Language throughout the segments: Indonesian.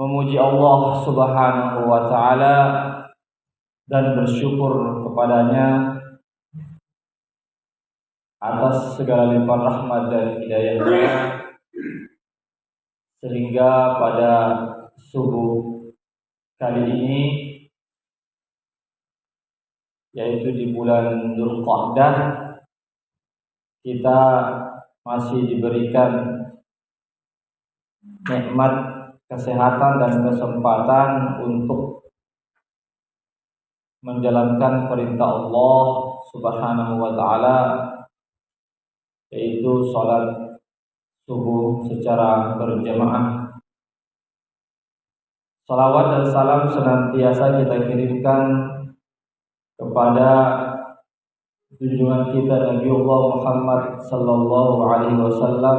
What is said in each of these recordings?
memuji Allah Subhanahu wa taala dan bersyukur kepadanya atas segala limpahan rahmat dan hidayahnya, sehingga pada subuh kali ini, yaitu di bulan Dzulqa'dah, kita masih diberikan nikmat kesehatan dan kesempatan untuk menjalankan perintah Allah Subhanahu wa taala, yaitu salat subuh secara berjamaah. Salawat dan salam senantiasa kita kirimkan kepada junjungan kita Nabi Allah Muhammad sallallahu alaihi wasallam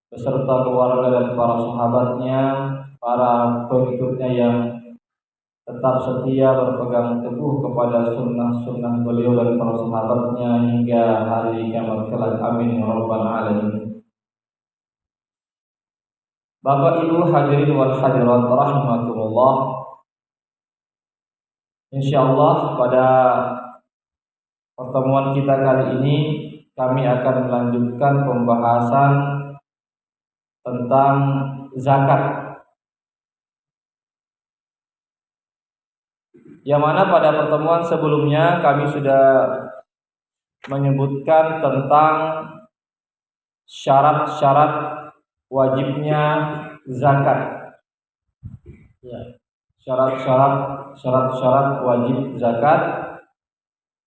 beserta keluarga dan para sahabatnya, para pengikutnya yang tetap setia berpegang teguh kepada sunnah-sunnah beliau dan para sahabatnya hingga hari kiamat kelak. Amin ya rabbal alamin. Bapak Ibu hadirin wal hadirat rahimakumullah. Insyaallah pada pertemuan kita kali ini kami akan melanjutkan pembahasan tentang zakat, yang mana pada pertemuan sebelumnya kami sudah menyebutkan tentang syarat-syarat wajibnya zakat. Ya, syarat-syarat wajib zakat.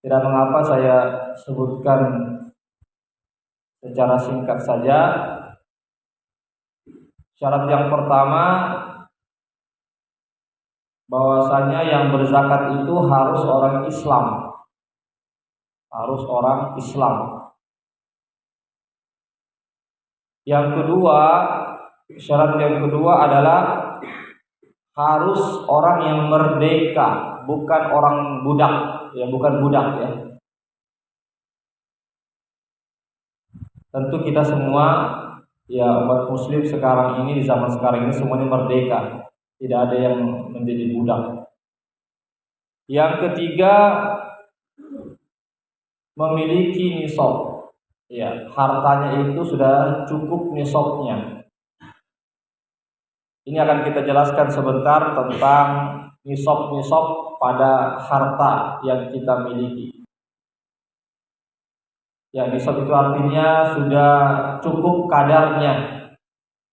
Tidak mengapa saya sebutkan secara singkat saja. Syarat yang pertama, bahwasanya yang berzakat itu harus orang Islam. Harus orang Islam. Yang kedua, syarat yang kedua adalah harus orang yang merdeka, bukan orang budak, ya, bukan budak ya. Tentu kita semua, ya, umat muslim sekarang ini, di zaman sekarang ini semuanya merdeka, tidak ada yang menjadi budak. Yang ketiga, memiliki nisab, ya, hartanya itu sudah cukup nisabnya. Ini akan kita jelaskan sebentar tentang nisab pada harta yang kita miliki. Ya, nisab itu artinya sudah cukup kadarnya,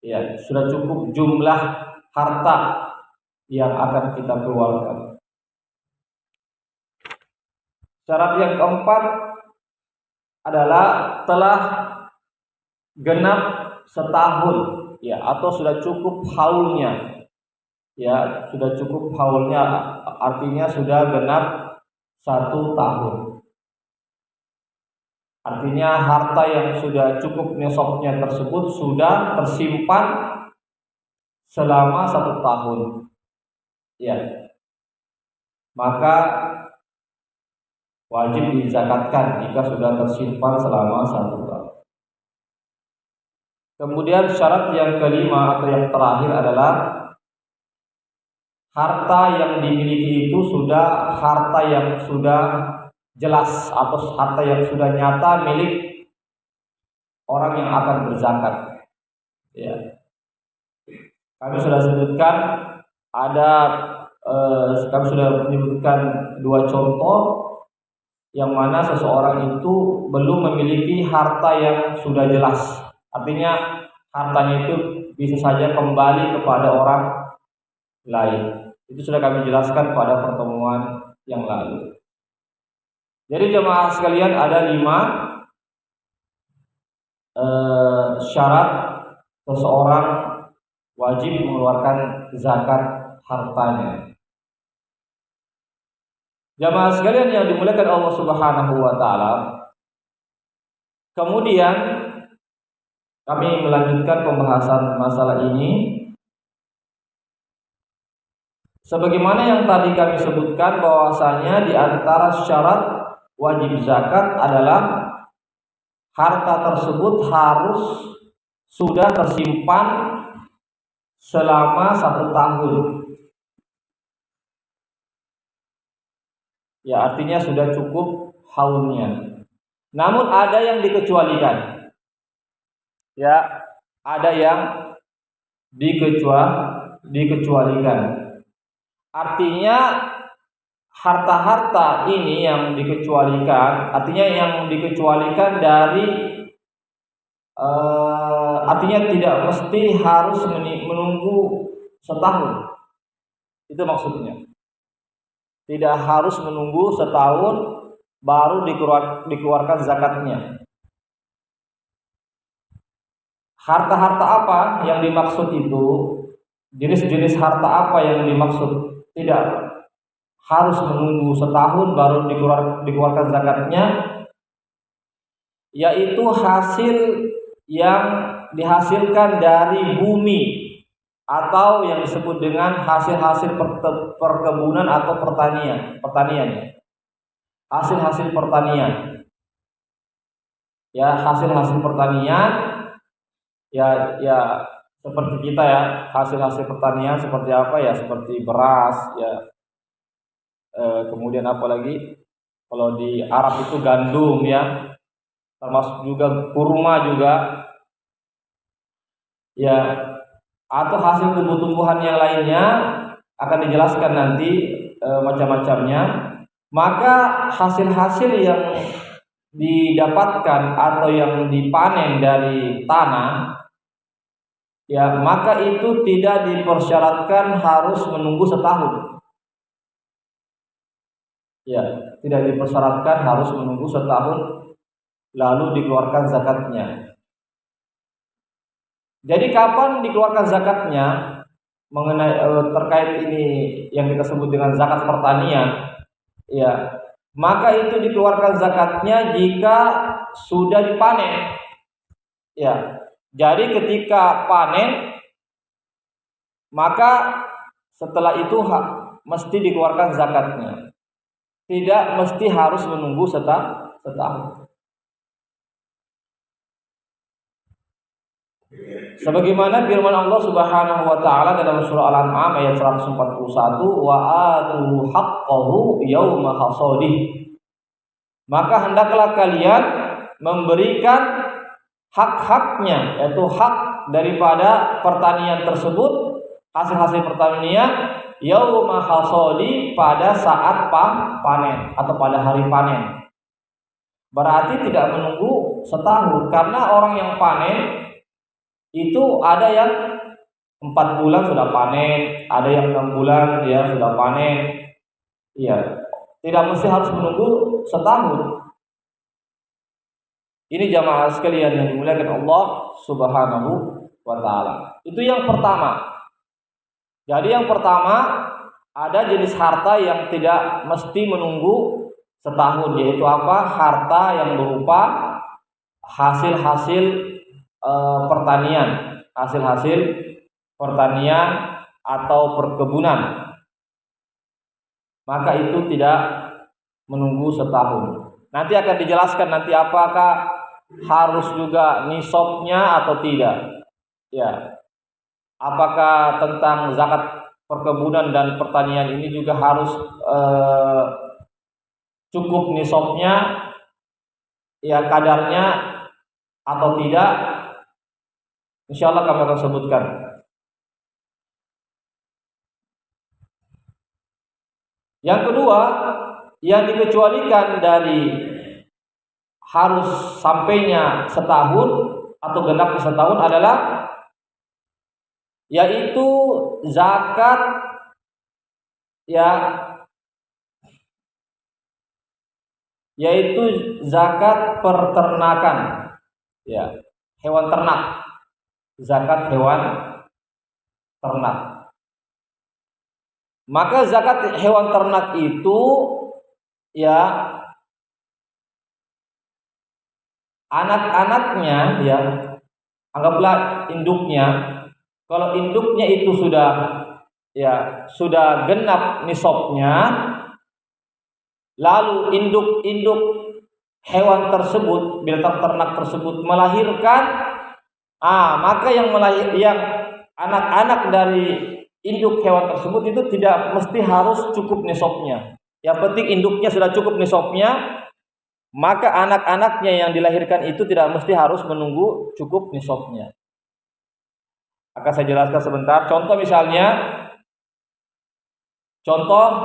ya, sudah cukup jumlah harta yang akan kita keluarkan. Syarat yang keempat adalah telah genap setahun, ya, atau sudah cukup haulnya, ya, sudah cukup haulnya, artinya sudah genap 1 tahun. Artinya harta yang sudah cukup nisabnya tersebut sudah tersimpan selama 1 tahun, ya, maka wajib dizakatkan jika sudah tersimpan selama 1 tahun. Kemudian syarat yang kelima atau yang terakhir adalah harta yang dimiliki itu sudah harta yang sudah jelas atau harta yang sudah nyata milik orang yang akan berzakat. Ya, kami sudah sebutkan kami sudah menyebutkan 2 contoh yang mana seseorang itu belum memiliki harta yang sudah jelas. Artinya hartanya itu bisa saja kembali kepada orang lain. Itu sudah kami jelaskan pada pertemuan yang lalu. Jadi jemaah sekalian, ada 5 syarat seseorang wajib mengeluarkan zakat hartanya. Jemaah sekalian yang dimuliakan Allah Subhanahu wa taala, kemudian kami melanjutkan pembahasan masalah ini. Sebagaimana yang tadi kami sebutkan, bahwasanya di antara syarat wajib zakat adalah harta tersebut harus sudah tersimpan selama 1 tahun. Ya, artinya sudah cukup haulnya. Namun ada yang dikecualikan. Ya, ada yang dikecualikan. Artinya harta-harta ini yang dikecualikan, artinya yang dikecualikan dari artinya tidak mesti harus menunggu setahun. Itu maksudnya. Tidak harus menunggu setahun baru dikeluarkan zakatnya. Harta-harta apa yang dimaksud itu? Jenis-jenis harta apa yang dimaksud? Tidak harus menunggu setahun baru dikeluarkan zakatnya, yaitu hasil yang dihasilkan dari bumi atau yang disebut dengan hasil-hasil perkebunan atau pertanian. Hasil-hasil pertanian. Ya, hasil-hasil pertanian ya seperti kita ya, hasil-hasil pertanian seperti apa ya, seperti beras ya, kemudian apa lagi, kalau di Arab itu gandum ya, termasuk juga kurma juga ya, atau hasil tumbuh-tumbuhan yang lainnya akan dijelaskan nanti macam-macamnya. Maka hasil-hasil yang didapatkan atau yang dipanen dari tanah ya, maka itu tidak dipersyaratkan harus menunggu setahun. Ya, tidak dipersyaratkan harus menunggu setahun lalu dikeluarkan zakatnya. Jadi kapan dikeluarkan zakatnya? Mengenai terkait ini yang kita sebut dengan zakat pertanian, ya, maka itu dikeluarkan zakatnya jika sudah dipanen. Ya. Jadi ketika panen, maka setelah itu mesti dikeluarkan zakatnya. Tidak mesti harus menunggu setahun. Sebagaimana firman Allah Subhanahu wa taala dalam surah Al-An'am ayat 141, wa atu haqqahu yauma hasadih. Maka hendaklah kalian memberikan hak-haknya, yaitu hak daripada pertanian tersebut, hasil-hasil pertanian, yauma hasadi, pada saat panen atau pada hari panen. Berarti tidak menunggu setahun, karena orang yang panen itu ada yang 4 bulan sudah panen, ada yang 6 bulan dia sudah panen. Iya, tidak mesti harus menunggu setahun. Ini jamaah sekalian yang dimuliakan Allah Subhanahu wa taala. Itu yang pertama. Jadi yang pertama, ada jenis harta yang tidak mesti menunggu setahun, yaitu apa? Harta yang berupa hasil-hasil pertanian, hasil-hasil pertanian atau perkebunan. Maka itu tidak menunggu setahun. Nanti akan dijelaskan nanti apakah harus juga nisabnya atau tidak. Ya. Apakah tentang zakat perkebunan dan pertanian ini juga harus cukup nisabnya ya, kadarnya atau tidak? Insyaallah kami akan sebutkan. Yang kedua, yang dikecualikan dari harus sampainya setahun atau genap setahun adalah yaitu zakat ya, yaitu zakat peternakan ya, hewan ternak. Zakat hewan ternak. Maka zakat hewan ternak itu ya, anak-anaknya ya, anggaplah induknya. Kalau induknya itu sudah genap nisabnya, lalu induk hewan tersebut, binatang ternak tersebut melahirkan, maka yang anak-anak dari induk hewan tersebut itu tidak mesti harus cukup nisabnya. Yang penting induknya sudah cukup nisabnya, maka anak-anaknya yang dilahirkan itu tidak mesti harus menunggu cukup nisabnya. Akan saya jelaskan sebentar. Contoh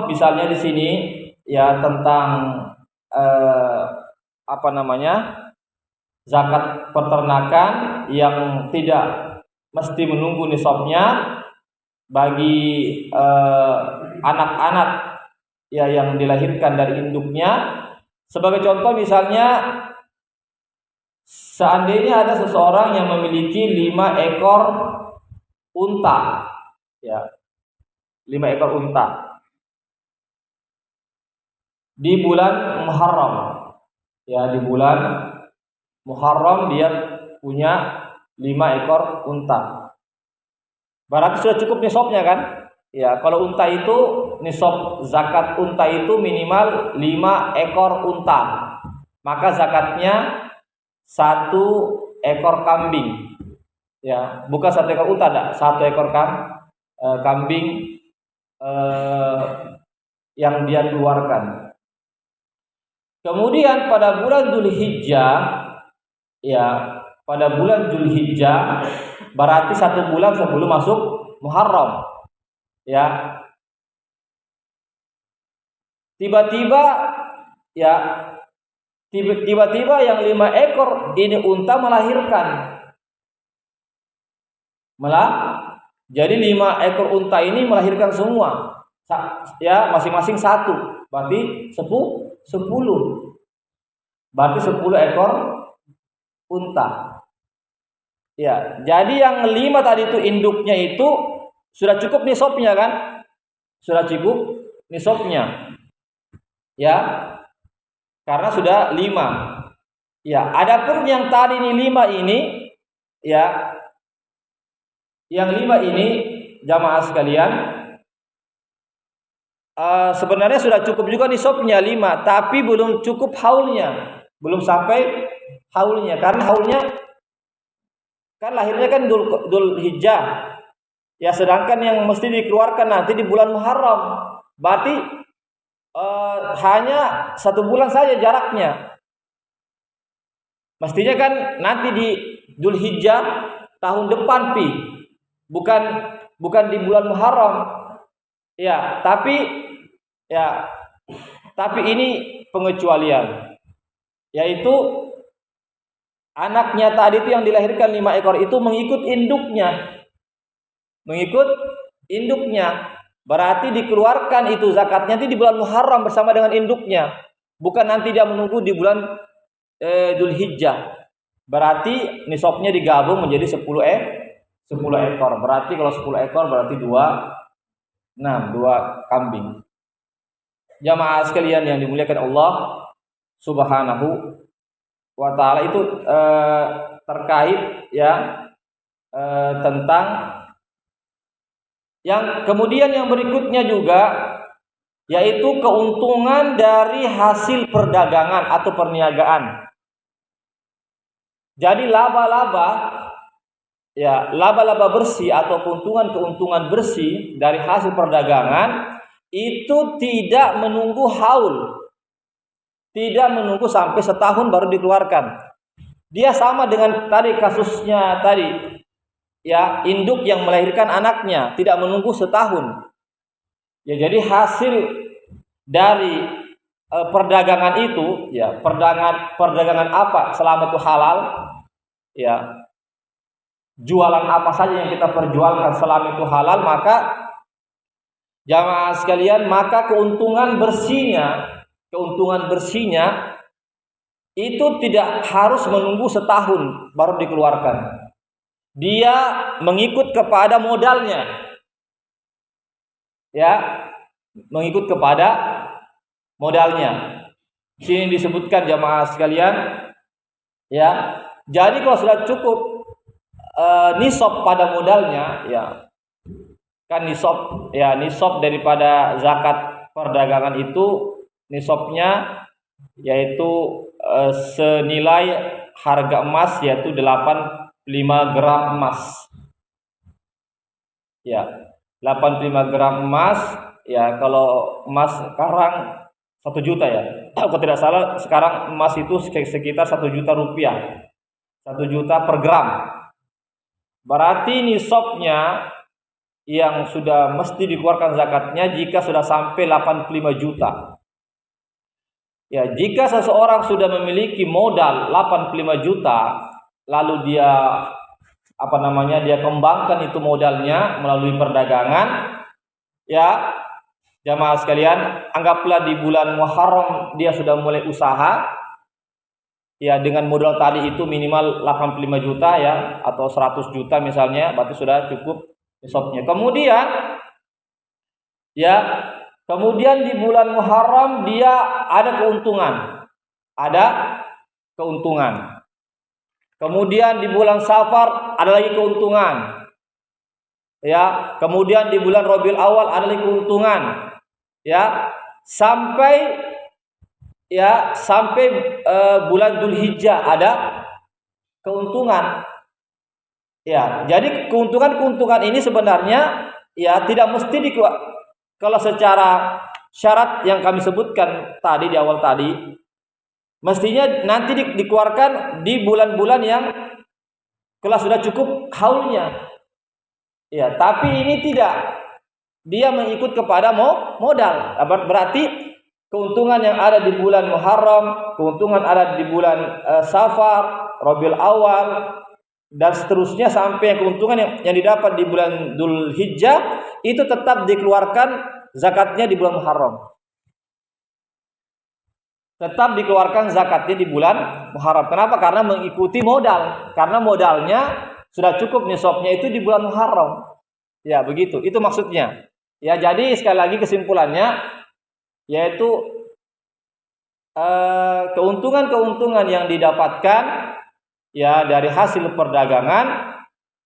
misalnya di sini ya tentang zakat peternakan yang tidak mesti menunggu nisabnya bagi anak-anak ya yang dilahirkan dari induknya. Sebagai contoh misalnya seandainya ada seseorang yang memiliki 5 ekor unta, ya 5 ekor unta di bulan Muharram, ya di bulan Muharram dia punya 5 ekor unta. Berarti sudah cukup nisabnya kan? Ya, kalau unta itu nisab zakat unta itu minimal 5 ekor unta. Maka zakatnya 1 ekor kambing. Ya, bukan 1 ekor unta, enggak, 1 ekor kambing yang dia keluarkan. Kemudian pada bulan Dzulhijjah, ya, pada bulan Dzulhijjah berarti 1 bulan sebelum masuk Muharram. Ya. Tiba-tiba yang 5 ekor ini unta melahirkan. Jadi 5 ekor unta ini melahirkan semua. Ya, masing-masing 1. Berarti 10. Berarti 10 ekor unta. Ya, jadi yang 5 tadi itu induknya itu sudah cukup nisabnya kan? Sudah cukup nisabnya. Ya. Karena sudah 5. Ya, adapun yang tadi ini 5 ini ya. Yang 5 ini jamaah sekalian sebenarnya sudah cukup juga nisabnya 5, tapi belum cukup haulnya. Belum sampai haulnya karena haulnya kan lahirnya kan Dzulhijjah. Ya, sedangkan yang mesti dikeluarkan nanti di bulan Muharram. Berarti hanya 1 bulan saja jaraknya. Mestinya kan nanti di Dzulhijjah tahun depan bukan di bulan Muharram. Ya, tapi ini pengecualian. Yaitu anaknya tadi itu yang dilahirkan 5 ekor itu mengikut induknya. Berarti dikeluarkan itu zakatnya nanti di bulan Muharram bersama dengan induknya. Bukan nanti dia menunggu di bulan Dzulhijjah. Berarti nisabnya digabung menjadi 10 ekor. Berarti kalau 10 ekor berarti 2 kambing. Jamaah sekalian yang dimuliakan Allah Subhanahu wa taala, itu terkait ya tentang yang kemudian yang berikutnya juga yaitu keuntungan dari hasil perdagangan atau perniagaan. Jadi laba-laba bersih atau keuntungan bersih dari hasil perdagangan itu tidak menunggu haul. Tidak menunggu sampai setahun baru dikeluarkan. Dia sama dengan tadi kasusnya tadi. Ya, induk yang melahirkan anaknya tidak menunggu setahun. Ya, jadi hasil dari perdagangan itu, ya, perdagangan apa selama itu halal, ya. Jualan apa saja yang kita perjualkan selama itu halal, maka jamaah sekalian, maka keuntungan bersihnya itu tidak harus menunggu setahun baru dikeluarkan. Dia mengikut kepada modalnya. Ya, mengikut kepada modalnya. Sini disebutkan jamaah sekalian, ya. Jadi kalau sudah cukup nisab pada modalnya, ya. Kan nisab daripada zakat perdagangan itu nisabnya yaitu senilai harga emas yaitu 85 gram emas. Ya, 85 gram emas, ya kalau emas sekarang 1 juta ya. Kalau tidak salah sekarang emas itu sekitar 1 juta rupiah. 1 juta per gram. Berarti nisabnya yang sudah mesti dikeluarkan zakatnya jika sudah sampai 85 juta. Ya, jika seseorang sudah memiliki modal 85 juta, lalu dia dia kembangkan itu modalnya melalui perdagangan, ya, jamaah sekalian, anggaplah di bulan Muharram dia sudah mulai usaha, ya, dengan modal tadi itu minimal 85 juta ya, atau 100 juta misalnya, berarti sudah cukup nisabnya. Kemudian di bulan Muharram dia ada keuntungan. Kemudian di bulan Safar ada lagi keuntungan. Ya, kemudian di bulan Rabiul Awal ada lagi keuntungan. Ya, sampai bulan Dzulhijjah ada keuntungan. Ya, jadi keuntungan ini sebenarnya ya tidak mesti kalau secara syarat yang kami sebutkan tadi di awal tadi, mestinya nanti dikeluarkan di bulan-bulan yang kalau sudah cukup haulnya. Ya, tapi ini tidak. Dia mengikut kepada modal. Berarti keuntungan yang ada di bulan Muharram, keuntungan ada di bulan Safar, Rabiul Awal, dan seterusnya sampai keuntungan yang didapat di bulan Dzulhijjah itu tetap dikeluarkan zakatnya di bulan Muharram. Tetap dikeluarkan zakatnya di bulan Muharram. Kenapa? Karena mengikuti modal. Karena modalnya sudah cukup nisabnya itu di bulan Muharram. Ya, begitu. Itu maksudnya. Ya, jadi sekali lagi kesimpulannya yaitu keuntungan-keuntungan yang didapatkan ya dari hasil perdagangan,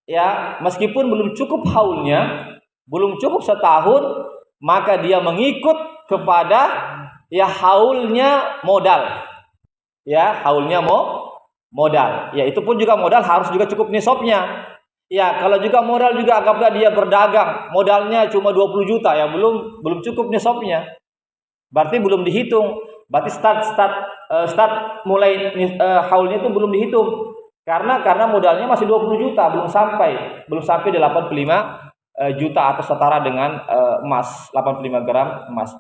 ya meskipun belum cukup haulnya, belum cukup setahun, maka dia mengikut kepada ya haulnya modal. Ya, haulnya modal. Ya, itu pun juga modal harus juga cukup nisabnya. Ya, kalau juga modal juga anggaplah dia berdagang, modalnya cuma 20 juta ya, belum cukup nisabnya. Berarti belum dihitung. Berarti start mulai haulnya itu belum dihitung. Karena modalnya masih 20 juta, belum sampai 85 juta atau setara dengan emas, 85 gram emas.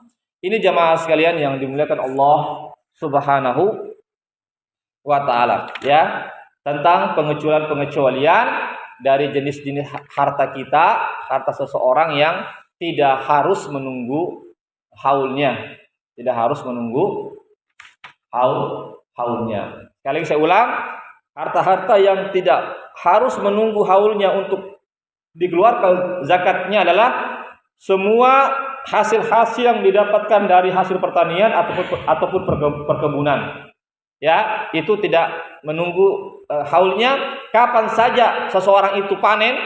Ini jamaah sekalian yang dimuliakan Allah Subhanahu wa taala, ya, tentang pengecualian dari jenis-jenis harta kita, harta seseorang yang tidak harus menunggu haulnya. Tidak harus menunggu haulnya. Sekali lagi saya ulang, harta-harta yang tidak harus menunggu haulnya untuk dikeluarkan zakatnya adalah semua hasil-hasil yang didapatkan dari hasil pertanian ataupun perkebunan. Ya, itu tidak menunggu haulnya. Kapan saja seseorang itu panen,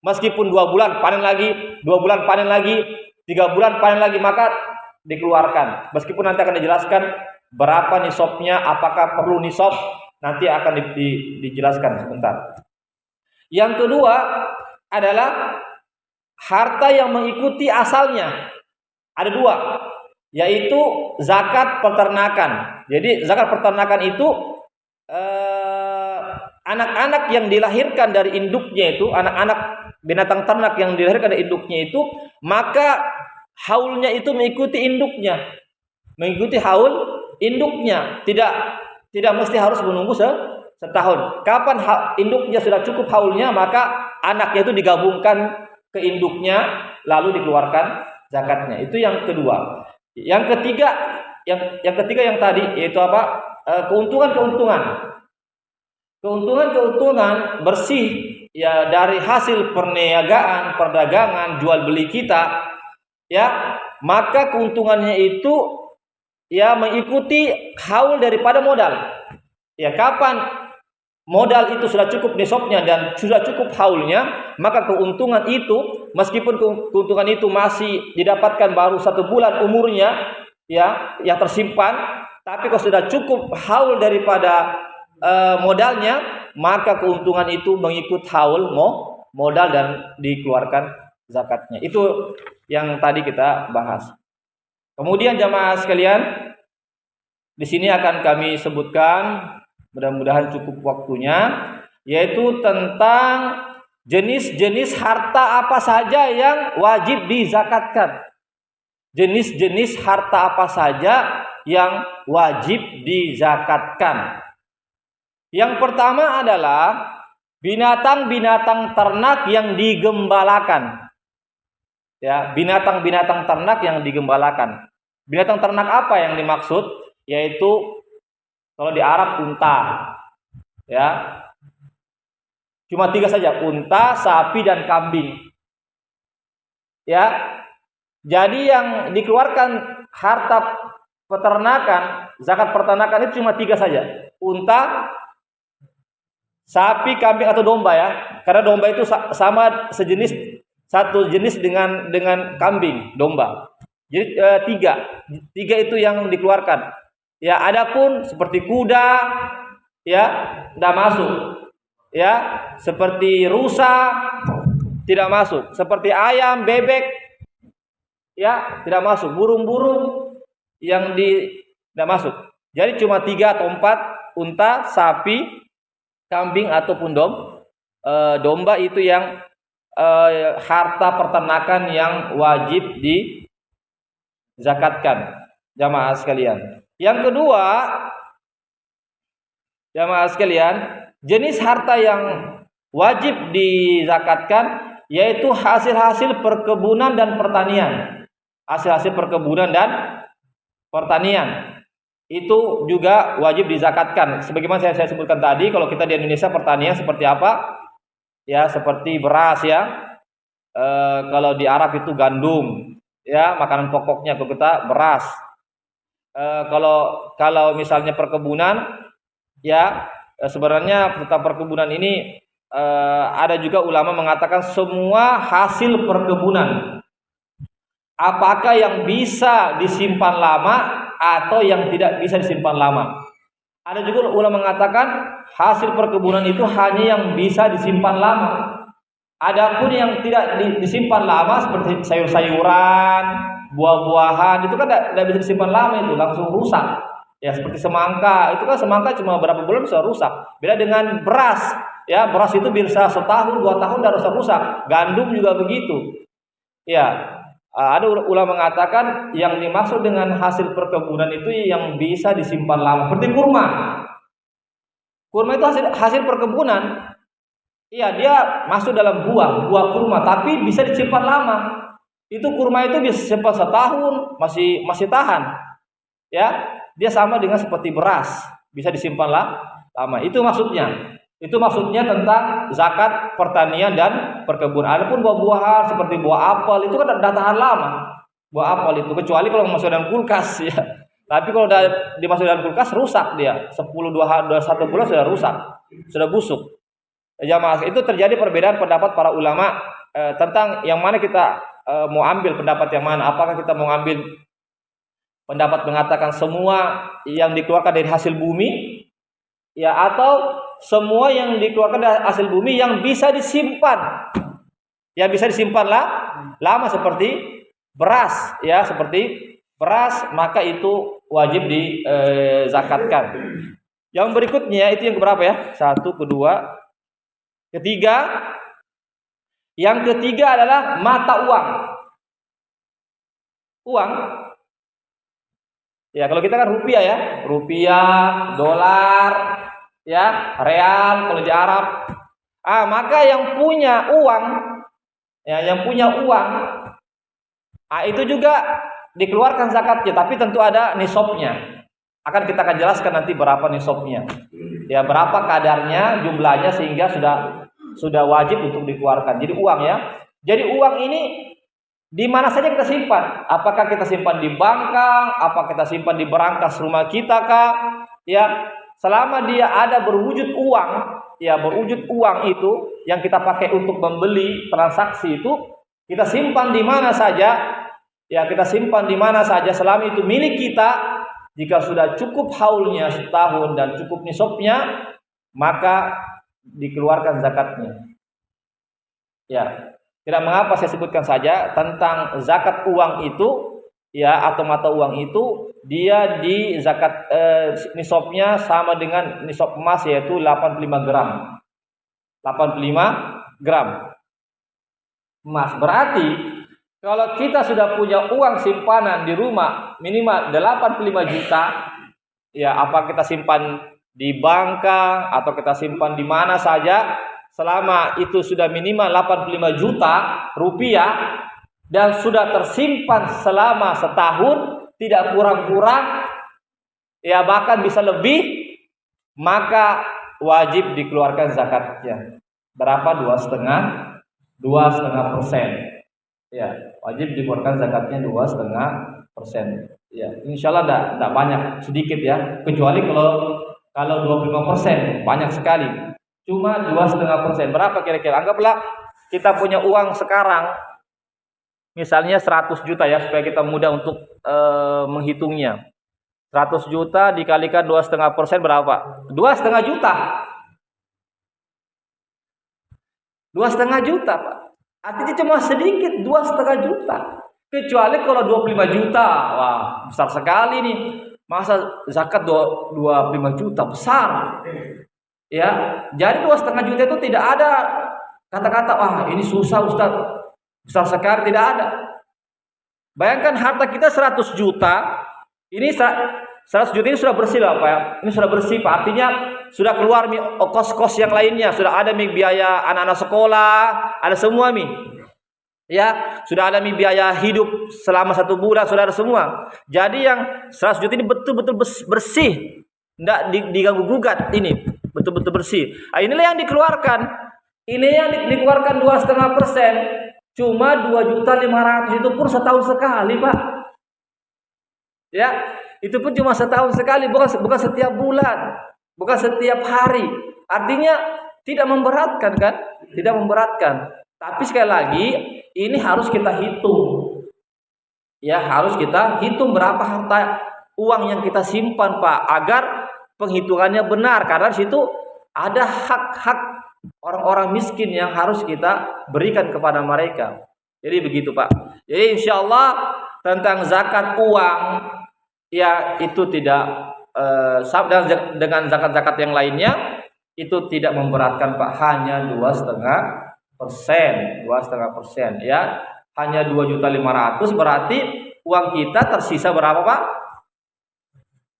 meskipun 2 bulan panen lagi, 2 bulan panen lagi, 3 bulan panen lagi, maka dikeluarkan. Meskipun nanti akan dijelaskan berapa nisabnya, apakah perlu nisab, nanti akan dijelaskan sebentar. Yang kedua adalah harta yang mengikuti asalnya. Ada 2, yaitu zakat peternakan. Jadi zakat peternakan itu anak-anak yang dilahirkan dari induknya itu, anak-anak binatang ternak yang dilahirkan dari induknya itu, maka haulnya itu mengikuti induknya. Mengikuti haul induknya. Tidak mesti harus menunggu setahun. Kapan induknya sudah cukup haulnya, maka anaknya itu digabungkan ke induknya lalu dikeluarkan zakatnya. Itu yang kedua. Yang ketiga yang tadi yaitu apa? Keuntungan bersih ya dari hasil perniagaan, perdagangan, jual beli kita, ya, maka keuntungannya itu ya mengikuti haul daripada modal. Ya, kapan modal itu sudah cukup nisabnya dan sudah cukup haulnya, maka keuntungan itu, meskipun keuntungan itu masih didapatkan baru 1 bulan umurnya, ya, yang tersimpan, tapi kalau sudah cukup haul daripada modalnya, maka keuntungan itu mengikut haul modal dan dikeluarkan zakatnya. Itu yang tadi kita bahas. Kemudian jamaah sekalian, di sini akan kami sebutkan, mudah-mudahan cukup waktunya, yaitu tentang jenis-jenis harta apa saja yang wajib dizakatkan. Jenis-jenis harta apa saja yang wajib dizakatkan. Yang pertama adalah binatang-binatang ternak yang digembalakan. Ya, binatang-binatang ternak yang digembalakan. Binatang ternak apa yang dimaksud? Yaitu kalau di Arab unta. Ya. Cuma 3 saja, unta, sapi dan kambing. Ya. Jadi yang dikeluarkan harta peternakan, zakat peternakan itu cuma 3 saja. Unta, sapi, kambing atau domba ya. Karena domba itu sama satu jenis dengan kambing, domba. Jadi 3 itu yang dikeluarkan. Ya, adapun seperti kuda ya tidak masuk. Ya, seperti rusa tidak masuk. Seperti ayam, bebek ya tidak masuk. Burung-burung yang tidak masuk. Jadi cuma 3 atau 4, unta, sapi, kambing ataupun domba itu yang harta peternakan yang wajib dizakatkan, jamaah sekalian. Yang kedua, jamaah sekalian, jenis harta yang wajib dizakatkan yaitu hasil-hasil perkebunan dan pertanian. Hasil-hasil perkebunan dan pertanian itu juga wajib dizakatkan. Sebagaimana saya sebutkan tadi, kalau kita di Indonesia pertanian seperti apa? Ya, seperti beras ya. Kalau di Arab itu gandum, ya, makanan pokoknya kalau kita beras. Kalau misalnya perkebunan, ya, sebenarnya tentang perkebunan ini ada juga ulama mengatakan semua hasil perkebunan, apakah yang bisa disimpan lama atau yang tidak bisa disimpan lama. Ada juga ulama mengatakan hasil perkebunan itu hanya yang bisa disimpan lama. Adapun yang tidak disimpan lama seperti sayur-sayuran, buah-buahan itu kan tidak bisa disimpan lama, itu langsung rusak. Ya, seperti semangka, itu kan semangka cuma berapa bulan bisa rusak. Beda dengan beras. Ya, beras itu bisa setahun, 2 tahun sudah rusak. Gandum juga begitu. Ya. Ada ulama mengatakan yang dimaksud dengan hasil perkebunan itu yang bisa disimpan lama. Seperti kurma. Kurma itu hasil perkebunan. Iya, dia masuk dalam buah kurma, tapi bisa disimpan lama. Itu kurma itu bisa simpan setahun, masih tahan. Ya, dia sama dengan seperti beras, bisa disimpan lama. Itu maksudnya. Itu maksudnya tentang zakat pertanian dan perkebunan. Adapun buah-buahan seperti buah apel itu kan tidak tahan lama. Buah apel itu kecuali kalau masuk dalam kulkas ya. Tapi kalau dimasuk dalam kulkas rusak dia. 1 bulan sudah rusak, sudah busuk. Jamaah, itu terjadi perbedaan pendapat para ulama tentang yang mana kita mau ambil pendapat yang mana. Apakah kita mau ambil pendapat mengatakan semua yang dikeluarkan dari hasil bumi, ya, atau semua yang dikeluarkan dari hasil bumi yang bisa disimpan, yang bisa disimpan lama seperti beras, ya, seperti beras, maka itu wajib dizakatkan. Yang berikutnya itu yang keberapa ya? 1, kedua, ketiga. Yang ketiga adalah mata uang. Uang. Ya, kalau kita kan rupiah ya, rupiah, dolar, ya, real kalau di Arab. Maka yang punya uang, ya, itu juga dikeluarkan zakatnya, tapi tentu ada nisabnya. Akan kita akan jelaskan nanti berapa nisabnya. Ya, berapa kadarnya, jumlahnya sehingga sudah wajib untuk dikeluarkan. Jadi uang ya. Jadi uang ini di mana saja kita simpan? Apakah kita simpan di bank kah? Apakah kita simpan di berangkas rumah kita kah? Ya, selama dia ada berwujud uang, ya, berwujud uang itu yang kita pakai untuk membeli transaksi itu, kita simpan di mana saja. Ya, kita simpan di mana saja selama itu milik kita. Jika sudah cukup haulnya setahun dan cukup nisabnya, maka dikeluarkan zakatnya. Ya. Tidak mengapa saya sebutkan saja tentang zakat uang itu, ya, atau mata uang itu, dia di zakat nisabnya sama dengan nisab emas, yaitu 85 gram. 85 gram emas. Berarti kalau kita sudah punya uang simpanan di rumah minimal 85 juta, ya, apa kita simpan di bank atau kita simpan di mana saja, selama itu sudah minimal 85 juta rupiah dan sudah tersimpan selama setahun, tidak kurang-kurang, ya bahkan bisa lebih, maka wajib dikeluarkan zakatnya. Berapa? 2,5%. Ya, wajib dikeluarkan zakatnya 2,5%. Ya, insya Allah tidak banyak, sedikit ya. Kecuali kalau 25%, banyak sekali. Cuma 2,5%. Berapa kira-kira? Anggaplah kita punya uang sekarang, misalnya 100 juta ya, supaya kita mudah untuk menghitungnya. 100 juta dikalikan 2,5% berapa? 2,5 juta. 2,5 juta, Pak. Artinya cuma sedikit, 2,5 juta. Kecuali kalau 25 juta, wah besar sekali nih. Masa zakat 25 juta, besar. Ya, jadi 2,5 juta itu tidak ada kata-kata, wah ini susah Ustaz, besar sekali, tidak ada. Bayangkan harta kita 100 juta, ini 100 juta ini sudah bersih lah Pak ya. Ini sudah bersih Pak, artinya sudah keluar kos-kos yang lainnya, sudah ada biaya anak-anak sekolah, ada semua ya, sudah ada biaya hidup selama 1 bulan, sudah ada semua. Jadi yang 100 juta ini betul-betul bersih, tidak diganggu gugat, ini betul-betul bersih. Nah, inilah yang dikeluarkan. Ini yang dikeluarkan 2,5%, cuma 2.500.000 itu pun setahun sekali Pak. Ya, itu pun cuma setahun sekali, bukan setiap bulan, bukan setiap hari. Artinya tidak memberatkan kan? Tidak memberatkan. Tapi sekali lagi ini harus kita hitung. Ya, harus kita hitung berapa harta uang yang kita simpan, Pak, agar penghitungannya benar, karena di situ ada hak-hak orang-orang miskin yang harus kita berikan kepada mereka. Jadi begitu, Pak. Jadi insyaallah tentang zakat uang, ya itu tidak dengan zakat-zakat yang lainnya itu tidak memberatkan Pak, hanya 2,5%, ya, hanya 2.500.000, berarti uang kita tersisa berapa Pak?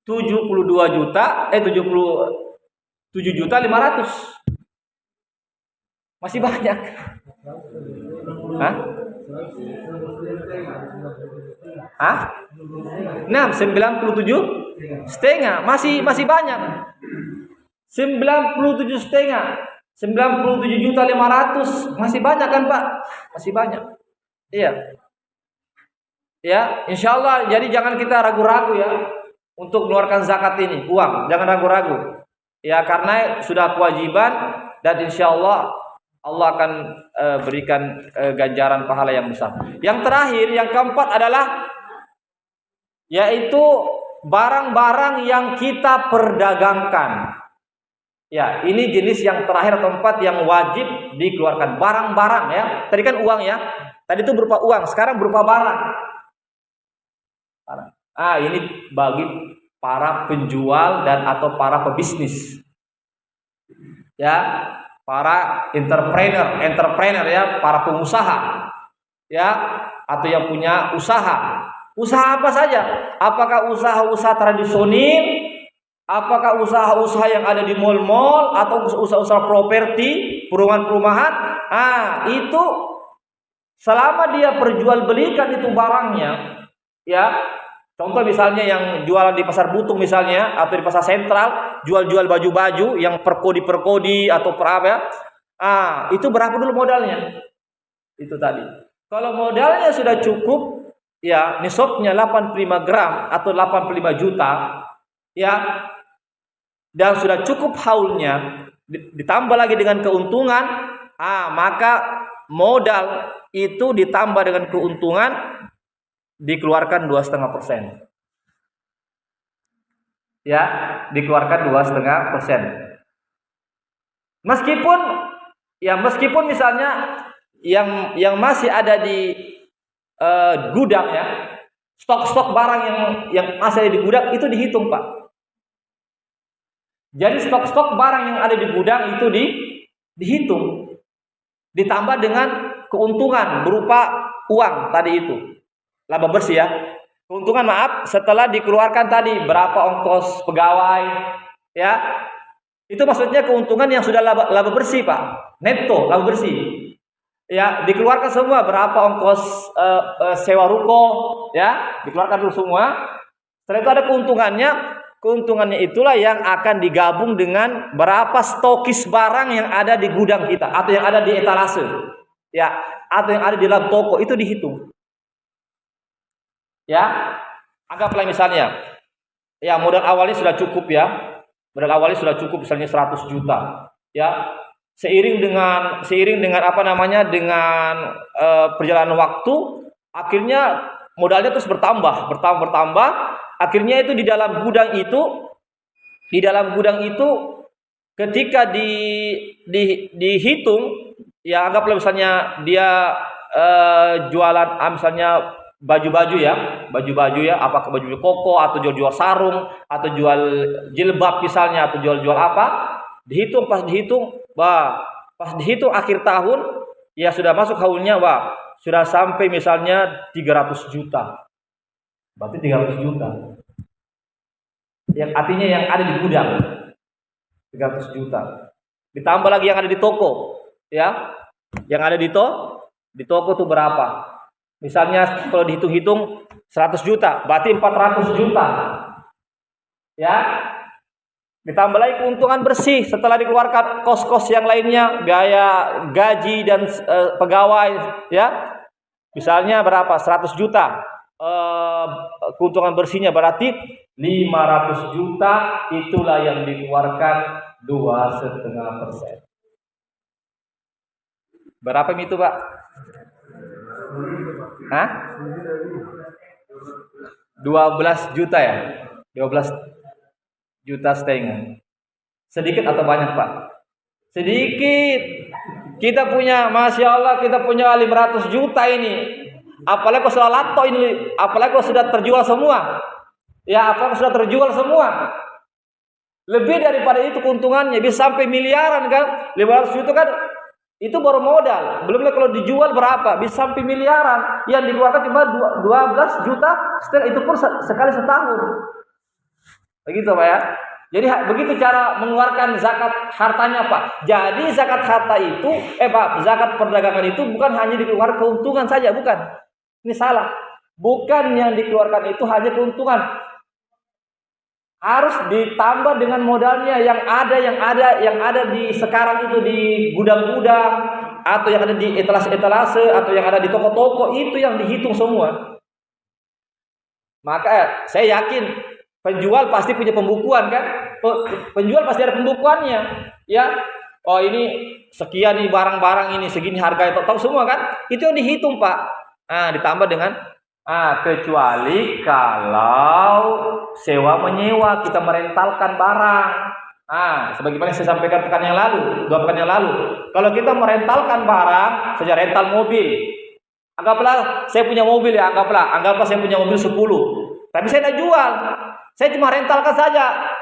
77.500.000. Masih banyak. Hah? 97,5 masih banyak. 97,5 masih banyak kan Pak? Masih banyak. Iya. Ya, insyaallah. Jadi jangan kita ragu-ragu ya untuk mengeluarkan zakat ini, uang. Jangan ragu-ragu. Ya, karena sudah kewajiban dan insyaallah Allah akan berikan ganjaran pahala yang besar. Yang terakhir, yang keempat adalah yaitu barang-barang yang kita perdagangkan. Ya, ini jenis yang terakhir atau keempat yang wajib dikeluarkan. Barang-barang ya. Tadi kan uang ya. Tadi itu berupa uang, sekarang berupa barang. Ini bagi para penjual dan atau para pebisnis. Ya, para entrepreneur ya, para pengusaha. Ya, atau yang punya usaha. Usaha apa saja? Apakah usaha-usaha tradisional? Apakah usaha-usaha yang ada di mal-mal atau usaha-usaha properti, perumahan-perumahan? Itu selama dia perjualbelikan itu barangnya, ya. Contoh misalnya yang jualan di pasar Butung misalnya atau di pasar sentral, jual-jual baju-baju yang perkodi atau apa ya. Itu berapa dulu modalnya? Itu tadi. Kalau modalnya sudah cukup, ya, nisabnya 85 gram atau 85 juta, ya, dan sudah cukup haulnya, ditambah lagi dengan keuntungan, maka modal itu ditambah dengan keuntungan dikeluarkan 2,5%. Ya, dikeluarkan 2,5%. Meskipun misalnya yang masih ada di gudang ya, stok-stok barang yang masih ada di gudang itu dihitung, Pak. Jadi stok-stok barang yang ada di gudang itu dihitung, ditambah dengan keuntungan berupa uang tadi itu, laba bersih ya. Keuntungan setelah dikeluarkan tadi berapa ongkos pegawai ya. Itu maksudnya keuntungan yang sudah laba bersih, Pak. Netto, laba bersih. Ya, dikeluarkan semua berapa ongkos sewa ruko, ya, dikeluarkan dulu semua. Setelah itu ada keuntungannya. Keuntungannya itulah yang akan digabung dengan berapa stokis barang yang ada di gudang kita atau yang ada di etalase. Ya, atau yang ada di dalam toko itu dihitung. Ya, anggaplah misalnya ya modal awalnya sudah cukup ya. Modal awalnya sudah cukup misalnya 100 juta. Ya, seiring dengan apa namanya? Dengan perjalanan waktu, akhirnya modalnya terus bertambah. Akhirnya itu di dalam gudang itu ketika dihitung ya, anggaplah misalnya dia jualan misalnya baju-baju ya, apakah baju koko atau jual sarung atau jual jilbab misalnya atau jual apa, pas dihitung akhir tahun ya sudah masuk haulnya, sudah sampai misalnya 300 juta. Berarti 300 juta. Yang artinya yang ada di gudang 300 juta. Ditambah lagi yang ada di toko, ya. Yang ada di toko tuh berapa? Misalnya kalau dihitung-hitung 100 juta, berarti 400 juta. Ya. Ditambah lagi keuntungan bersih setelah dikeluarkan kos-kos yang lainnya, biaya gaji dan pegawai, ya. Misalnya berapa? 100 juta. Keuntungan bersihnya berarti 500 juta, itulah yang dikeluarkan 2,5%. Berapa itu, Pak? Hah? 12 juta ya? 12 juta setengah. Sedikit atau banyak, Pak? Sedikit. Kita punya, Masya Allah, kita punya 500 juta ini. Apalagi kalau sudah lato ini, apalagi kalau sudah terjual semua. Ya, apalagi sudah terjual semua. Lebih daripada itu keuntungannya, bisa sampai miliaran kan? 500 juta kan itu baru modal. Belum lagi kalau dijual berapa? Bisa sampai miliaran. Yang dikeluarkan cuma 12 juta, setelah itu pun sekali setahun. Begitu, Pak ya. Jadi begitu cara mengeluarkan zakat hartanya, Pak. Jadi zakat harta itu, zakat perdagangan itu bukan hanya dikeluarkan keuntungan saja, bukan. Ini salah. Bukan yang dikeluarkan itu hanya keuntungan. Harus ditambah dengan modalnya yang ada di sekarang itu di gudang-gudang atau yang ada di etalase-etalase atau yang ada di toko-toko, itu yang dihitung semua. Maka saya yakin penjual pasti punya pembukuan kan? Penjual pasti ada pembukuannya, ya. Oh, ini sekian nih barang-barang ini, segini harganya, tahu semua kan? Itu yang dihitung, Pak. Ditambah dengan kecuali kalau sewa menyewa, kita merentalkan barang. Sebagaimana saya sampaikan pekan yang lalu, 2 pekan yang lalu. Kalau kita merentalkan barang, saja rental mobil. Anggaplah saya punya mobil ya, anggaplah saya punya mobil 10. Tapi saya tidak jual. Saya cuma rentalkan saja.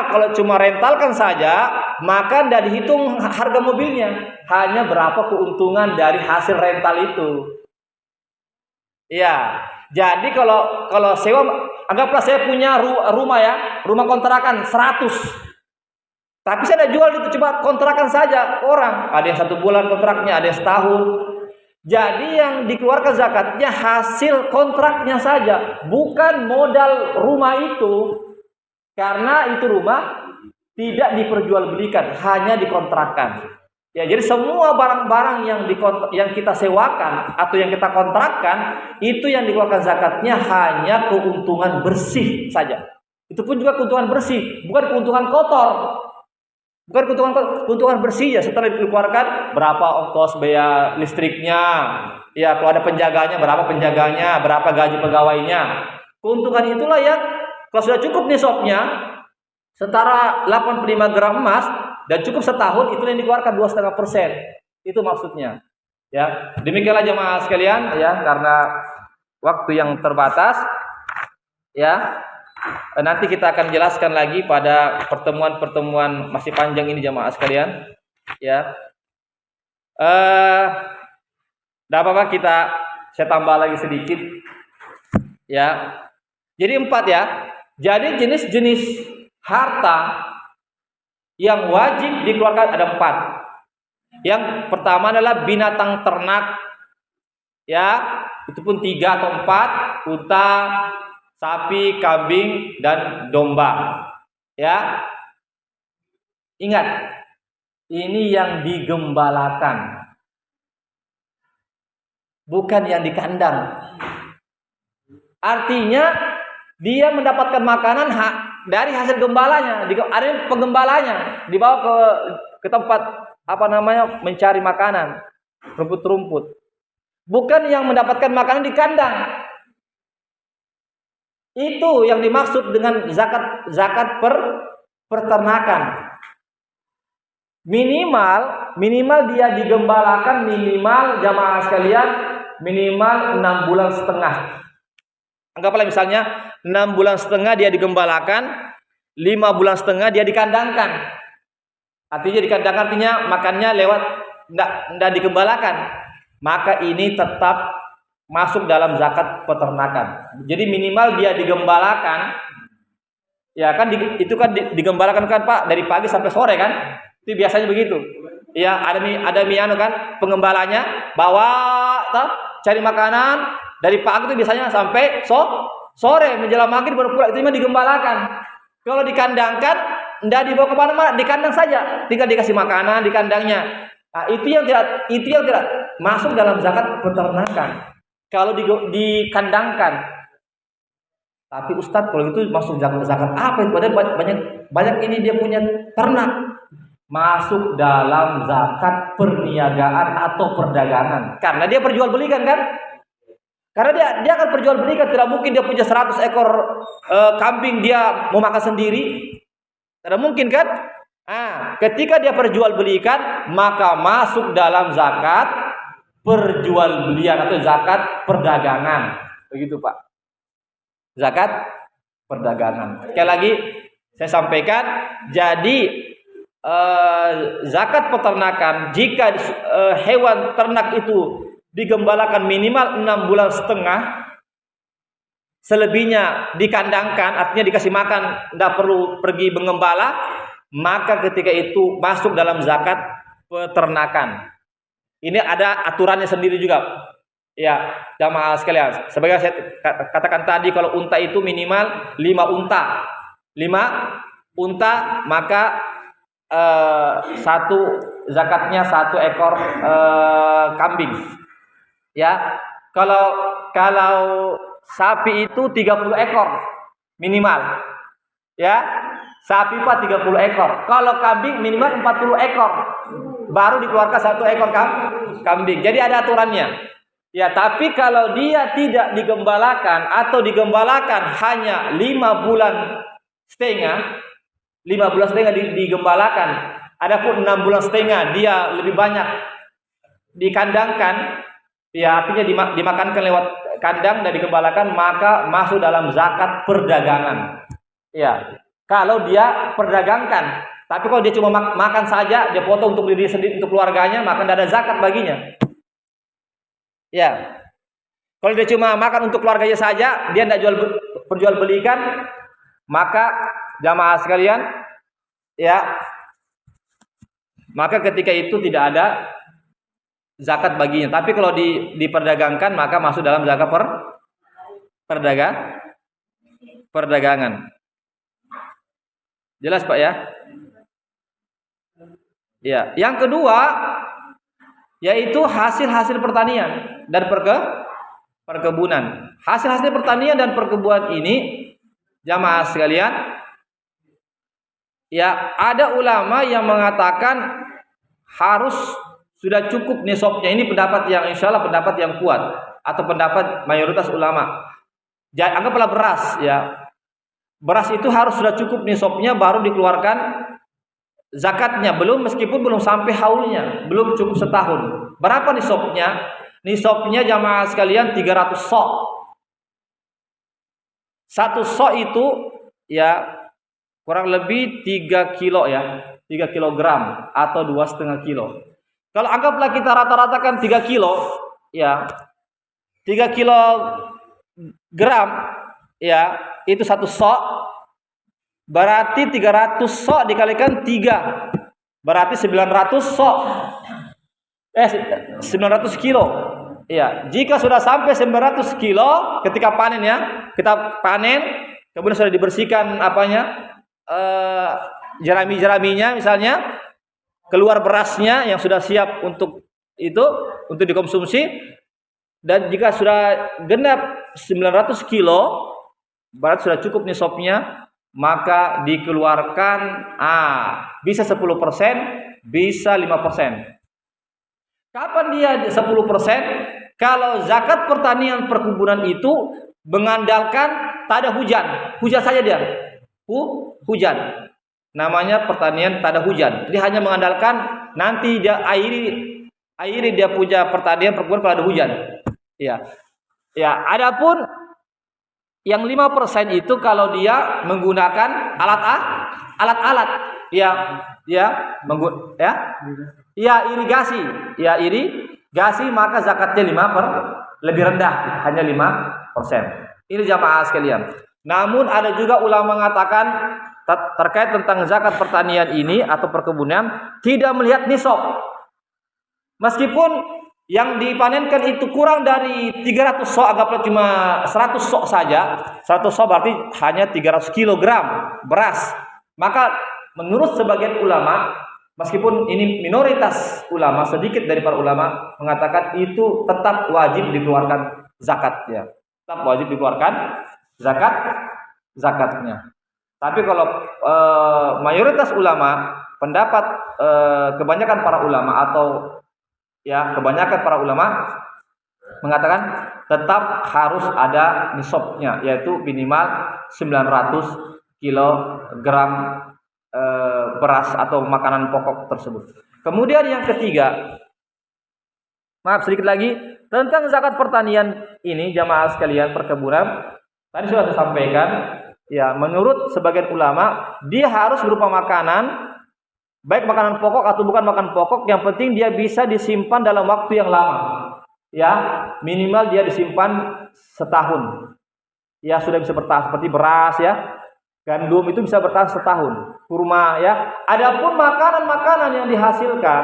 Kalau cuma rentalkan saja, maka tidak dihitung harga mobilnya. Hanya berapa keuntungan dari hasil rental itu. Iya. Jadi kalau sewa, anggaplah saya punya rumah ya, rumah kontrakan 100. Tapi saya tidak jual itu, cuma kontrakan saja orang. Ada yang 1 bulan kontraknya, ada yang setahun. Jadi yang dikeluarkan zakatnya hasil kontraknya saja, bukan modal rumah itu. Karena itu rumah tidak diperjualbelikan, hanya dikontrakkan. Ya, jadi semua barang-barang yang kita sewakan atau yang kita kontrakkan, itu yang dikeluarkan zakatnya hanya keuntungan bersih saja. Itu pun juga keuntungan bersih, bukan keuntungan kotor. Bukan keuntungan bersih ya. Setelah dikeluarkan berapa ongkos biaya listriknya, ya kalau ada penjaganya berapa gaji pegawainya. Keuntungan itulah yang kalau sudah cukup nisabnya setara 85 gram emas dan cukup setahun, itu yang dikeluarkan 2,5%. Itu maksudnya. Ya, demikianlah jemaah sekalian ya, karena waktu yang terbatas ya. Nanti kita akan jelaskan lagi pada pertemuan-pertemuan masih panjang ini jemaah sekalian ya. Tidak apa-apa, saya tambah lagi sedikit ya. Jadi 4 ya. Jadi jenis-jenis harta yang wajib dikeluarkan ada 4. Yang pertama adalah binatang ternak, ya, itu pun 3 atau 4, unta, sapi, kambing, dan domba. Ya, ingat, ini yang digembalakan, bukan yang di kandang. Artinya dia mendapatkan makanan dari hasil gembalanya, ada penggembalanya, dibawa ke tempat mencari makanan, rumput-rumput. Bukan yang mendapatkan makanan di kandang. Itu yang dimaksud dengan zakat peternakan. Minimal dia digembalakan, minimal jamaah sekalian, minimal 6 bulan setengah. Anggaplah misalnya 6 bulan setengah dia digembalakan, 5 bulan setengah dia dikandangkan. Artinya dikandangkan artinya makannya lewat enggak digembalakan. Maka ini tetap masuk dalam zakat peternakan. Jadi minimal dia digembalakan. Ya kan itu kan digembalakan kan Pak dari pagi sampai sore kan? Itu biasanya begitu. Ya, ada miano kan pengembalanya bawa cari makanan dari pagi itu biasanya sampai sore menjelang maghrib baru pulang, itu memang digembalakan. Kalau dikandangkan enggak dibawa ke mana-mana, di kandang saja, tinggal dikasih makanan di kandangnya. Nah, itu yang tidak masuk dalam zakat peternakan. Kalau dikandangkan. Tapi Ustadz, kalau itu masuk zakat apa itu? Padahal banyak ini dia punya ternak. Masuk dalam zakat perniagaan atau perdagangan. Karena dia perjualbelikan kan? Karena dia akan perjualbelikan, tidak mungkin dia punya 100 ekor kambing dia mau makan sendiri. Tidak mungkin kan? Ketika dia perjualbelikan, maka masuk dalam zakat perjualbelian atau zakat perdagangan. Begitu Pak. Zakat perdagangan. Sekali lagi saya sampaikan, jadi zakat peternakan jika hewan ternak itu digembalakan minimal 6 bulan setengah, selebihnya dikandangkan, artinya dikasih makan, tidak perlu pergi mengembala, maka ketika itu masuk dalam zakat peternakan. Ini ada aturannya sendiri juga. Ya, jamaah sekalian. Sebagai saya katakan tadi, kalau unta itu minimal 5 unta. 5 unta, maka zakatnya 1 ekor kambing. Ya, kalau sapi itu 30 ekor minimal. Ya, sapi Pak 30 ekor. Kalau kambing minimal 40 ekor. Baru dikeluarkan 1 ekor kambing. Jadi ada aturannya. Ya, tapi kalau dia tidak digembalakan atau digembalakan hanya 5 bulan setengah, 5 bulan setengah digembalakan. Adapun 6 bulan setengah dia lebih banyak dikandangkan. Ya, artinya dimakankan lewat kandang dan digembalakan, maka masuk dalam zakat perdagangan. Ya, kalau dia perdagangkan. Tapi kalau dia cuma makan saja, dia potong untuk diri sendiri, untuk keluarganya, maka tidak ada zakat baginya. Ya, kalau dia cuma makan untuk keluarganya saja, dia tidak perjualbelikan, maka jamaah sekalian, ya, maka ketika itu tidak ada zakat baginya. Tapi kalau diperdagangkan, maka masuk dalam zakat perdagangan. Jelas Pak ya? Ya, yang kedua yaitu hasil-hasil pertanian dan perkebunan. Hasil-hasil pertanian dan perkebunan ini jamaah sekalian, ya, ada ulama yang mengatakan harus sudah cukup nisabnya. Ini pendapat yang insyaallah pendapat yang kuat atau pendapat mayoritas ulama. Anggaplah beras ya. Beras itu harus sudah cukup nisabnya baru dikeluarkan zakatnya, meskipun belum sampai haulnya, belum cukup setahun. Berapa nisabnya? Nisabnya jamaah sekalian 300 sok. Satu sok itu ya kurang lebih 3 kilo ya, 3 kilogram atau 2,5 kilo. Kalau anggaplah kita rata-ratakan 3 kilo, ya 3 kilogram, ya itu satu sok, berarti 300 sok dikalikan 3, berarti 900 sok, 900 kilo. Ya, jika sudah sampai 900 kilo ketika panen ya, kita panen, kemudian sudah dibersihkan jerami-jeraminya misalnya, keluar berasnya yang sudah siap untuk dikonsumsi, dan jika sudah genap 900 kilo berarti sudah cukup nisabnya, maka dikeluarkan bisa 10%, bisa 5%. Kapan dia 10%? Kalau zakat pertanian perkebunan itu mengandalkan tak ada hujan saja dia. Hujan. Namanya pertanian tak ada hujan. Dia hanya mengandalkan nanti dia airi dia punya pertanian perkebunan kalau ada hujan. Ya. Ya, adapun yang 5% itu kalau dia menggunakan alat-alat irigasi, maka zakatnya lebih rendah, hanya 5%. Ini jamaah sekalian. Namun ada juga ulama mengatakan terkait tentang zakat pertanian ini atau perkebunan tidak melihat nisab. Meskipun yang dipanenkan itu kurang dari 300 sok, anggaplah cuma 100 sok saja. 100 sok berarti hanya 300 kilogram beras. Maka menurut sebagian ulama, meskipun ini minoritas ulama, sedikit dari para ulama mengatakan itu tetap wajib dikeluarkan zakatnya. Tetap wajib dikeluarkan zakatnya. Tapi kalau mayoritas ulama, pendapat kebanyakan para ulama kebanyakan para ulama mengatakan tetap harus ada nisabnya, yaitu minimal 900 kilogram beras atau makanan pokok tersebut. Kemudian yang ketiga, sedikit lagi tentang zakat pertanian ini jamaah sekalian perkebunan. Tadi sudah saya sampaikan, ya menurut sebagian ulama dia harus berupa makanan, baik makanan pokok atau bukan makanan pokok, yang penting dia bisa disimpan dalam waktu yang lama. Ya, minimal dia disimpan setahun. Ya, sudah bisa bertahan, seperti beras ya. Gandum itu bisa bertahan setahun. Kurma ya. Adapun makanan-makanan yang dihasilkan,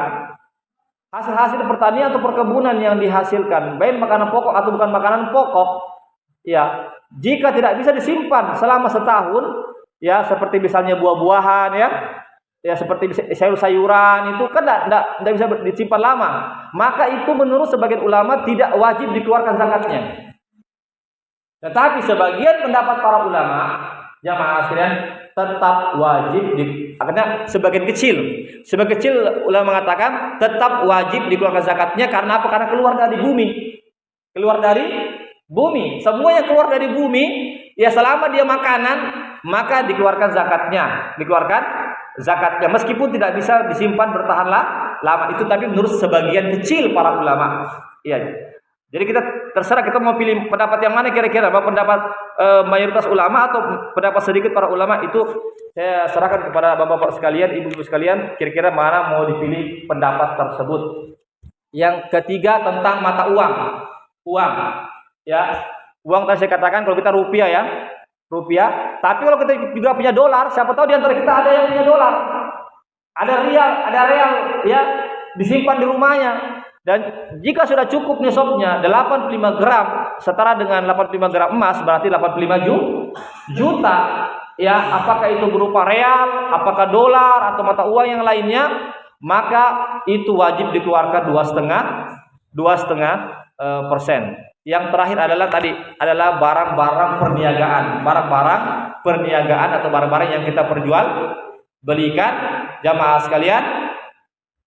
hasil-hasil pertanian atau perkebunan yang dihasilkan, baik makanan pokok atau bukan makanan pokok, ya, jika tidak bisa disimpan selama setahun, ya seperti misalnya buah-buahan ya seperti sayur-sayuran itu kan tidak bisa disimpan lama, maka itu menurut sebagian ulama tidak wajib dikeluarkan zakatnya. Tetapi sebagian pendapat para ulama jamaah sekalian tetap wajib akhirnya sebagian kecil ulama mengatakan tetap wajib dikeluarkan zakatnya. Karena apa? Karena keluar dari bumi. Semua yang keluar dari bumi, ya selama dia makanan, maka dikeluarkan zakatnya meskipun tidak bisa disimpan bertahan lama itu, tapi menurut sebagian kecil para ulama. Ya. Jadi kita terserah kita mau pilih pendapat yang mana kira-kira, apa pendapat mayoritas ulama atau pendapat sedikit para ulama, itu saya serahkan kepada bapak-bapak sekalian, ibu-ibu sekalian, kira-kira mana mau dipilih pendapat tersebut. Yang ketiga tentang mata uang. Ya, uang tadi saya katakan kalau kita rupiah. Tapi kalau kita juga punya dolar, siapa tahu di antara kita ada yang punya dolar, ada real, ya disimpan di rumahnya. Dan jika sudah cukup nisabnya 85 gram, setara dengan 85 gram emas, berarti 85 juta. Ya, apakah itu berupa real, apakah dolar atau mata uang yang lainnya, maka itu wajib dikeluarkan 2,5%. Yang terakhir adalah barang-barang perniagaan atau barang-barang yang kita belikan jamaah sekalian,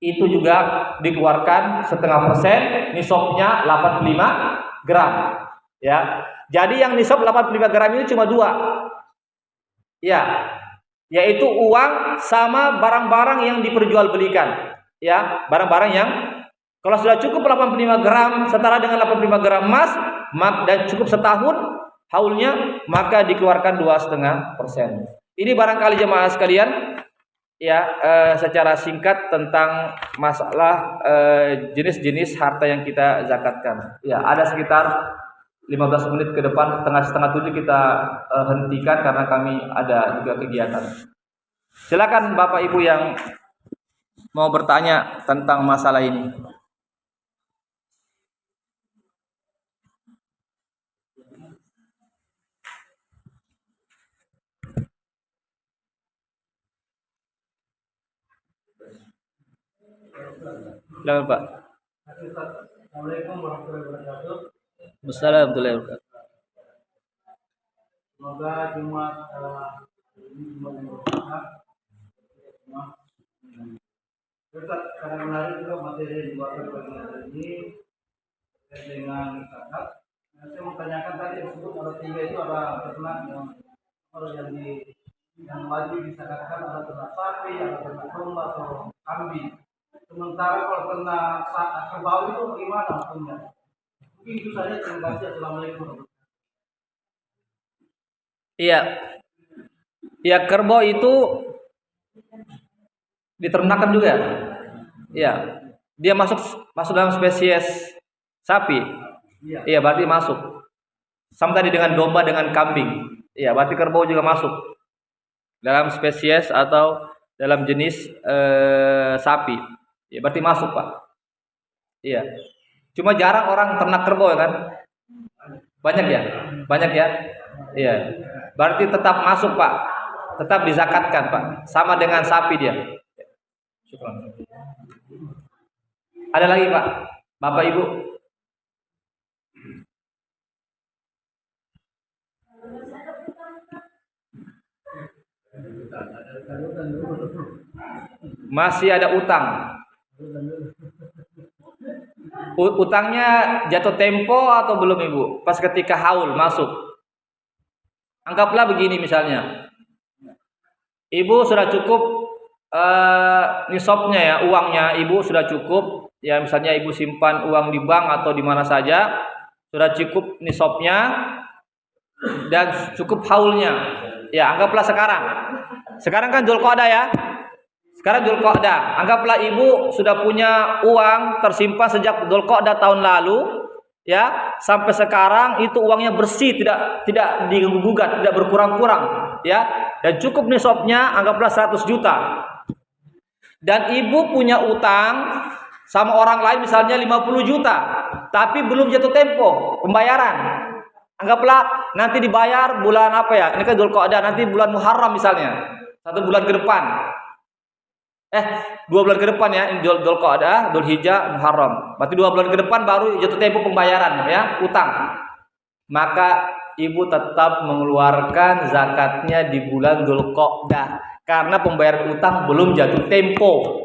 itu juga dikeluarkan 0,5%, nisabnya 85 gram. Ya, jadi yang nisab 85 gram ini cuma 2. Ya, yaitu uang sama barang-barang yang diperjualbelikan. Ya, barang-barang yang Kalau sudah cukup 85 gram setara dengan 85 gram emas dan cukup setahun haulnya, maka dikeluarkan 2,5%. Ini barangkali jemaah sekalian ya, secara singkat tentang masalah jenis-jenis harta yang kita zakatkan. Ya, ada sekitar 15 menit ke depan, setengah 7 kita hentikan karena kami ada juga kegiatan. Silakan Bapak Ibu yang mau bertanya tentang masalah ini. Silakan Pak. Assalamualaikum warahmatullahi wabarakatuh. Assalamualaikum. Semoga Jumat ini Jumat yang berkah. Ustaz, karena menarik juga materi yang dibawakan pada hari ini terkait dengan zakat. Saya mau tanyakan tadi disebut ada 3 itu, ada ternak yang wajib disakatkan, ada ternak sapi, ada ternak domba atau kambing. Sementara kalau ternak kerbau itu bagaimana hukumnya? Mungkin itu saja. Terima kasih. Assalamualaikum. Iya. Ya, kerbau itu diternakan juga. Iya. Dia masuk dalam spesies sapi. Iya, berarti masuk. Sama tadi dengan domba dengan kambing. Iya, berarti kerbau juga masuk dalam spesies atau dalam jenis sapi. Ya, berarti masuk Pak. Iya. Cuma jarang orang ternak kerbau kan? Banyak ya? Banyak ya? Iya. Berarti tetap masuk Pak. Tetap dizakatkan Pak. Sama dengan sapi dia. Ada lagi Pak? Bapak Ibu? Masih ada utang. Utangnya jatuh tempo atau belum Ibu? Pas ketika haul masuk. Anggaplah begini misalnya. Ibu sudah cukup nisabnya ya, uangnya Ibu sudah cukup. Ya misalnya Ibu simpan uang di bank atau di mana saja, sudah cukup nisabnya dan cukup haulnya. Ya, anggaplah sekarang. Sekarang kan Dzulqa'dah ya. Sekarang Dzulqa'dah. Anggaplah Ibu sudah punya uang tersimpan sejak Dzulqa'dah tahun lalu, ya, sampai sekarang itu uangnya bersih, tidak digugat, tidak berkurang-kurang, ya. Dan cukup nisabnya anggaplah 100 juta. Dan Ibu punya utang sama orang lain misalnya 50 juta, tapi belum jatuh tempo pembayaran. Anggaplah nanti dibayar bulan apa ya? Ini kan Dzulqa'dah, nanti bulan Muharram misalnya. 1 bulan ke depan. 2 bulan ke depan ya, ini Dzulqa'dah, Dzulhijjah, Muharram. Berarti 2 bulan ke depan baru jatuh tempo pembayaran ya, utang. Maka Ibu tetap mengeluarkan zakatnya di bulan Dzulqa'dah karena pembayaran utang belum jatuh tempo.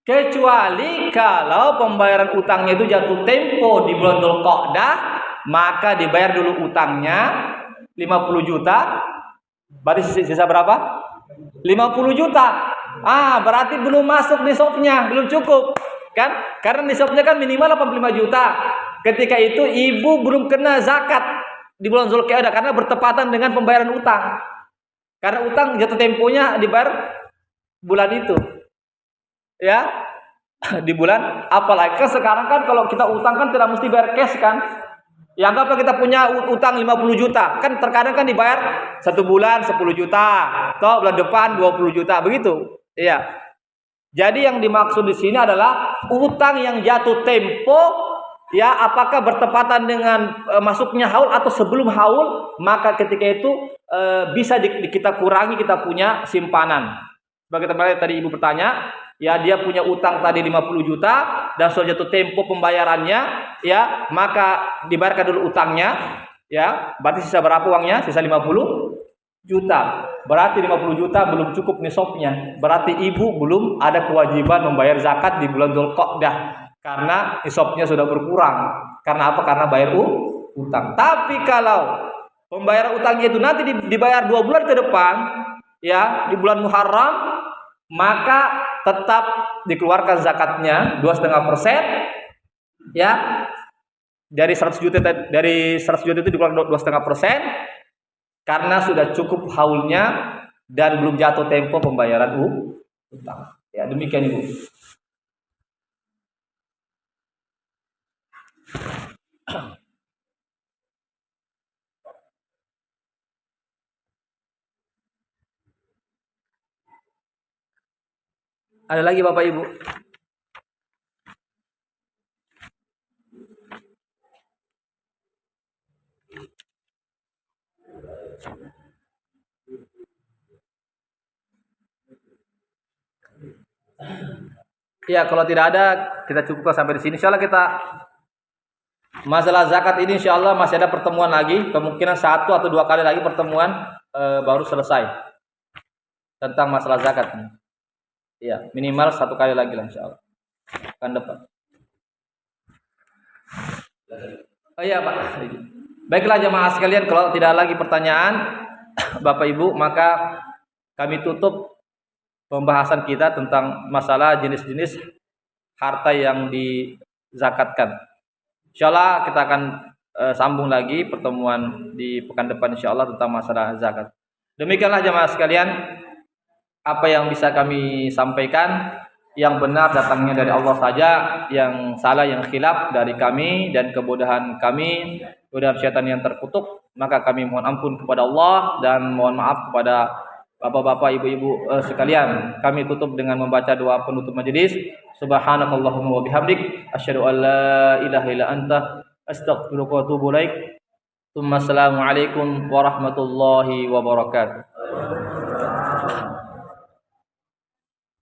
Kecuali kalau pembayaran utangnya itu jatuh tempo di bulan Dzulqa'dah, maka dibayar dulu utangnya 50 juta. Berarti sisa berapa? 50 juta. Berarti belum masuk nisabnya, belum cukup. Kan? Karena nisabnya kan minimal 85 juta. Ketika itu Ibu belum kena zakat di bulan Dzulqa'dah karena bertepatan dengan pembayaran utang. Karena utang jatuh temponya dibayar bulan itu. Ya. Di bulan apalagi kan sekarang kan kalau kita utang kan tidak mesti bayar cash kan? Ya anggaplah kita punya utang 50 juta, kan terkadang kan dibayar 1 bulan 10 juta, atau bulan depan 20 juta, begitu. Iya. Jadi yang dimaksud di sini adalah utang yang jatuh tempo, ya apakah bertepatan dengan masuknya haul atau sebelum haul, maka ketika itu bisa kita kurangi, kita punya simpanan. Bagaimana tadi Ibu bertanya, ya dia punya utang tadi 50 juta dan sudah jatuh tempo pembayarannya, ya maka dibayarkan dulu utangnya, ya berarti sisa berapa uangnya? Sisa 50 juta. Berarti 50 juta belum cukup nisabnya. Berarti Ibu belum ada kewajiban membayar zakat di bulan Dzulqa'dah karena nisabnya sudah berkurang. Karena apa? Karena bayar utang. Tapi kalau pembayaran utangnya itu nanti dibayar 2 bulan ke depan, ya di bulan Muharram, maka tetap dikeluarkan zakatnya 2,5%, ya. Dari 100 juta itu dikeluarkan 2,5% karena sudah cukup haulnya dan belum jatuh tempo pembayaran utang. Ya, demikian Ibu. Ada lagi Bapak Ibu? Ya, kalau tidak ada kita cukupkan sampai di sini. Insyaallah kita masalah zakat ini insyaallah masih ada pertemuan lagi, kemungkinan 1 atau 2 kali lagi pertemuan baru selesai tentang masalah zakat ini. Ya, minimal 1 kali lagi lah insyaallah. Akan depan. Oh iya Pak. Baiklah jemaah sekalian, kalau tidak lagi pertanyaan Bapak Ibu, maka kami tutup pembahasan kita tentang masalah jenis-jenis harta yang dizakatkan. Insyaallah kita akan sambung lagi pertemuan di pekan depan insyaallah tentang masalah zakat. Demikianlah jemaah sekalian apa yang bisa kami sampaikan. Yang benar datangnya dari Allah saja, yang salah yang khilaf dari kami dan kebodohan kami, godaan syaitan yang terkutuk, maka kami mohon ampun kepada Allah dan mohon maaf kepada bapak-bapak, ibu-ibu sekalian. Kami tutup dengan membaca doa penutup majelis. Subhanakallahumma wa bihamdik asyhadu an la ilaha illa anta astaghfiruka wa atubu ilaik. Assalamualaikum warahmatullahi wabarakatuh.